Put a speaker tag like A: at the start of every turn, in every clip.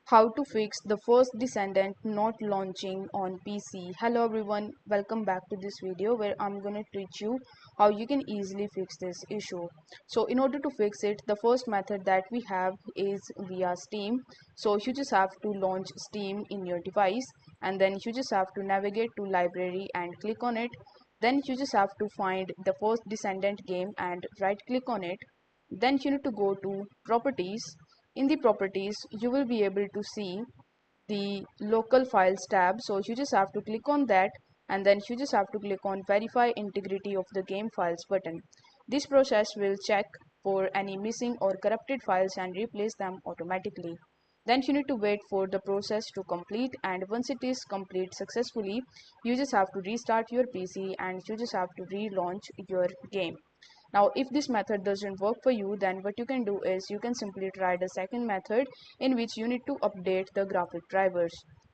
A: How to fix the first Descendant not launching on PC. Hello everyone, welcome back to this video where I'm going to teach you how you can easily fix this issue. So in order to fix it, the first method that we have is via Steam. So you just have to launch Steam in your device, and then you just have to navigate to library and click on it. Then you just have to find the first Descendant game and right click on it. Then you need to go to properties. In the properties you will be able to see the local files tab, so you just have to click on that, and then you just have to click on verify integrity of the game files button. This process will check for any missing or corrupted files and replace them automatically. Then you need to wait for the process to complete, and once it is complete successfully, you just have to restart your PC and you just have to relaunch your game. Now if this method doesn't work for you, then what you can do is you can simply try the second method, in which you need to update the graphic drivers.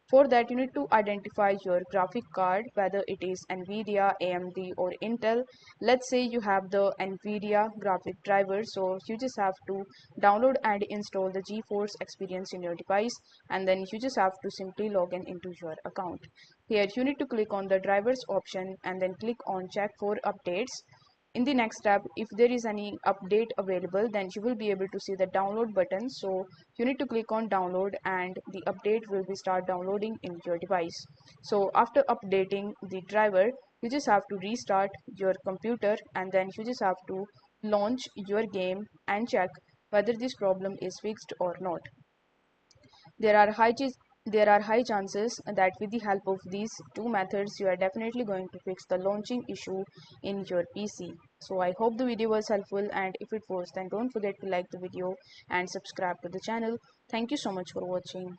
A: For that you need to identify your graphic card, whether it is Nvidia, AMD or Intel. Let's say you have the Nvidia graphic driver, so you just have to download and install the GeForce Experience in your device, and then you just have to simply log in into your account. Here you need to click on the drivers option and then click on check for updates. In the next step, if there is any update available, then you will be able to see the download button, so you need to click on download and the update will be start downloading in your device. So after updating the driver, you just have to restart your computer, and then you just have to launch your game and check whether this problem is fixed or not. There are high chances that with the help of these two methods, you are definitely going to fix the launching issue in your PC. So I hope the video was helpful, and if it was, then don't forget to like the video and subscribe to the channel. Thank you so much for watching.